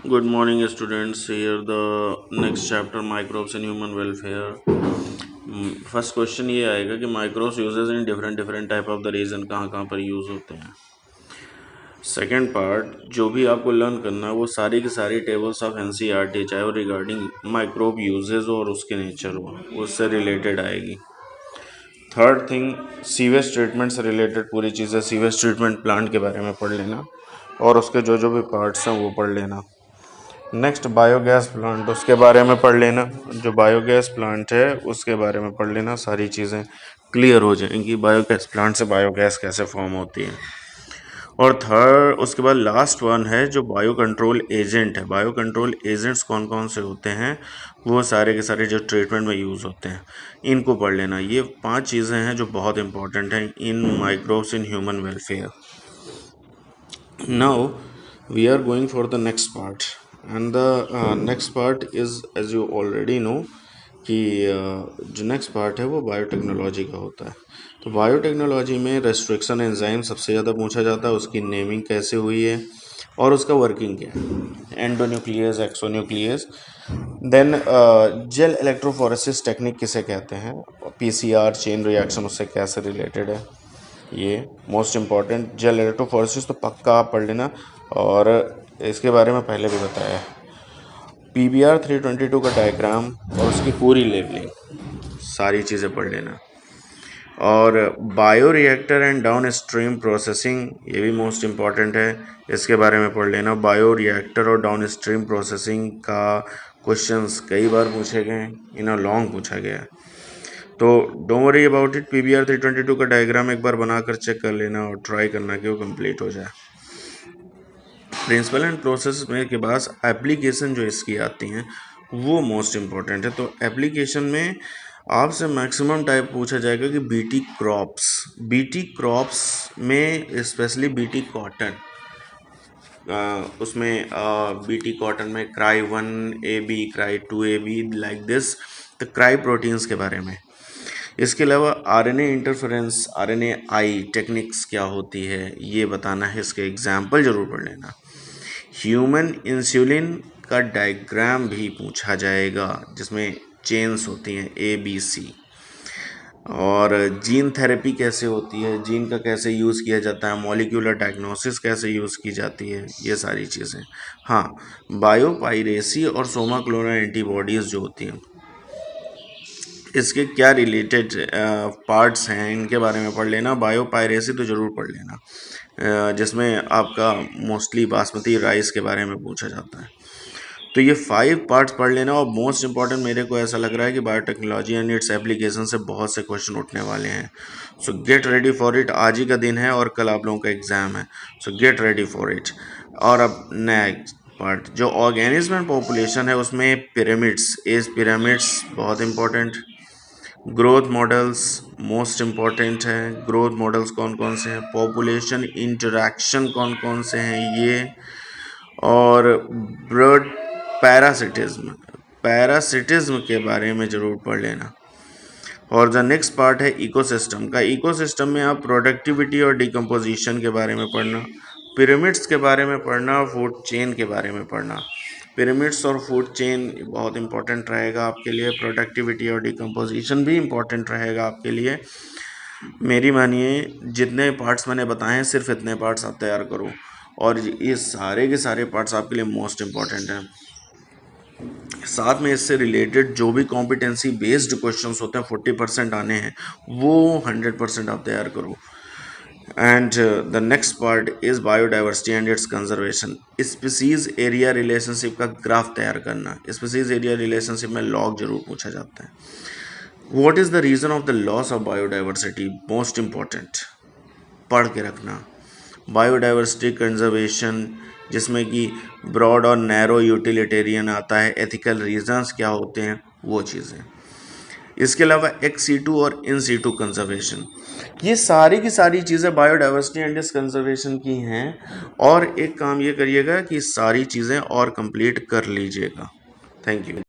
Good morning, students. Here the next chapter, microbes in human welfare. First question ये आएगा कि microbes uses in different different type of the region कहाँ कहाँ पर use होते हैं। सेकेंड पार्ट जो भी आपको लर्न करना है वो सारी की सारी टेबल्स ऑफ एनसीईआरटी चाहे वो रिगार्डिंग माइक्रोब यूजेस और उसके नेचर हो उससे रिलेटेड आएगी। थर्ड थिंग सीवेज ट्रीटमेंट से रिलेटेड पूरी चीज़ें, सीवेज ट्रीटमेंट प्लांट के बारे में पढ़ लेना और उसके जो जो भी पार्ट्स हैं वो पढ़ लेना। नेक्स्ट बायोगैस प्लांट उसके बारे में पढ़ लेना, जो बायोगैस प्लांट है उसके बारे में पढ़ लेना, सारी चीज़ें क्लियर हो जाएंगी बायोगैस प्लांट से बायोगैस कैसे फॉर्म होती है। और थर्ड उसके बाद लास्ट वन है जो बायो कंट्रोल एजेंट है। बायो कंट्रोल एजेंट्स कौन कौन से होते हैं वो सारे के सारे जो ट्रीटमेंट में यूज़ होते हैं इनको पढ़ लेना। ये 5 चीज़ें हैं जो बहुत इंपॉर्टेंट हैं in microbes in human welfare. Now we are going for the next part, and the next part is, as you already know, कि जो नेक्स्ट पार्ट है वो बायोटेक्नोलॉजी का होता है। तो बायोटेक्नोलॉजी में रेस्ट्रिक्शन एंजाइम सबसे ज़्यादा पूछा जाता है, उसकी नेमिंग कैसे हुई है और उसका वर्किंग क्या है, endonuclease, exonuclease. Then gel electrophoresis technique किसे कहते हैं, पीसीआर चेन रिएक्शन उससे कैसे रिलेटेड है, ये मोस्ट इम्पॉर्टेंट। जेल इलेक्ट्रोफोरेसिस तो पक्का आप पढ़ लेना और इसके बारे में पहले भी बताया है। PBR 322 का डायग्राम और उसकी पूरी लेवलिंग सारी चीज़ें पढ़ लेना। और bio reactor and down stream processing ये भी मोस्ट इम्पॉर्टेंट है, इसके बारे में पढ़ लेना। बायो रिएक्टर और डाउन स्ट्रीम प्रोसेसिंग का क्वेश्चंस कई बार पूछे गए, इन लॉन्ग पूछा गया है, तो don't worry about it. PBR 322 का डायग्राम एक बार बनाकर चेक कर लेना और ट्राई करना कि वो कंप्लीट हो जाए। प्रिंसिपल एंड प्रोसेस में के बाद एप्लीकेशन जो इसकी आती हैं वो मोस्ट इम्पॉर्टेंट है। तो एप्लीकेशन में आपसे मैक्सिमम टाइप पूछा जाएगा कि बीटी क्रॉप्स में स्पेशली बीटी कॉटन, उसमें बीटी कॉटन में cry 1AB, cry 2AB like this, तो क्राई प्रोटीन्स के बारे में। इसके अलावा RNA इंटरफेरेंस, RNAi टेक्निक्स क्या होती है ये बताना है, इसके एग्जाम्पल जरूर पढ़ लेना। ह्यूमन इंसुलिन का डायग्राम भी पूछा जाएगा जिसमें चेन्स होती हैं ABC। और जीन थेरेपी कैसे होती है, जीन का कैसे यूज़ किया जाता है, मॉलिक्यूलर डायग्नोसिस कैसे यूज़ की जाती है, ये सारी चीज़ें। हाँ, बायोपायरेसी और सोमाक्लोनल एंटीबॉडीज़ जो होती हैं इसके क्या रिलेटेड पार्ट्स हैं इनके बारे में पढ़ लेना। बायोपायरेसी तो ज़रूर पढ़ लेना, जिसमें आपका मोस्टली बासमती राइस के बारे में पूछा जाता है। तो ये 5 पार्ट्स पढ़ लेना। और मोस्ट इंपॉर्टेंट मेरे को ऐसा लग रहा है कि बायोटेक्नोलॉजी एंड इट्स एप्लीकेशन से बहुत से क्वेश्चन उठने वाले हैं। सो गेट रेडी फॉर इट। आज ही का दिन है और कल आप लोगों का एग्ज़ाम है, सो गेट रेडी फॉर इट। और अब नेक्स्ट पार्ट जो ऑर्गेनिज्म एंड पॉपुलेशन है उसमें पिरामिड्स, एज पिरामिड्स बहुत important. Growth models most important है, ग्रोथ मॉडल्स कौन कौन से हैं, पॉपुलेशन इंटरैक्शन कौन कौन से हैं ये, और ब्लड पैरासिटिज्म के बारे में ज़रूर पढ़ लेना। और द नेक्स्ट पार्ट है इकोसिस्टम का। इकोसिस्टम में आप प्रोडक्टिविटी और डिकम्पोजिशन के बारे में पढ़ना, पिरामिड्स के बारे में पढ़ना, फूड चेन के बारे में पढ़ना। पिरामिड्स और फूड चेन बहुत इंपॉर्टेंट रहेगा आपके लिए, प्रोडक्टिविटी और डिकम्पोजिशन भी इंपॉर्टेंट रहेगा आपके लिए। मेरी मानिए जितने पार्ट्स मैंने बताए हैं सिर्फ इतने पार्ट्स आप तैयार करो और ये सारे के सारे पार्ट्स आपके लिए मोस्ट इम्पॉर्टेंट हैं। साथ में इससे रिलेटेड जो भी कॉम्पिटेंसी बेस्ड क्वेश्चंस होते हैं 40% आने हैं, वो 100% आप तैयार करो। And the next part is biodiversity and it's conservation. Species area relationship का ग्राफ तैयार करना। स्पीसीज एरिया रिलेशनशिप में लॉग जरूर पूछा जाता है। What is the reason of the loss of biodiversity, most important, पढ़ के रखना। बायोडाइवर्सिटी कंजर्वेशन जिसमें कि ब्रॉड और नैरो यूटिलिटेरियन आता है, एथिकल रीजंस क्या होते हैं वो चीज़ें। इसके अलावा एक्स सीटू और इन सीटू कंजर्वेशन, ये सारी की सारी चीज़ें बायोडाइवर्सिटी एंड इस कंजर्वेशन की हैं। और एक काम ये करिएगा कि सारी चीज़ें और कंप्लीट कर लीजिएगा। Thank you.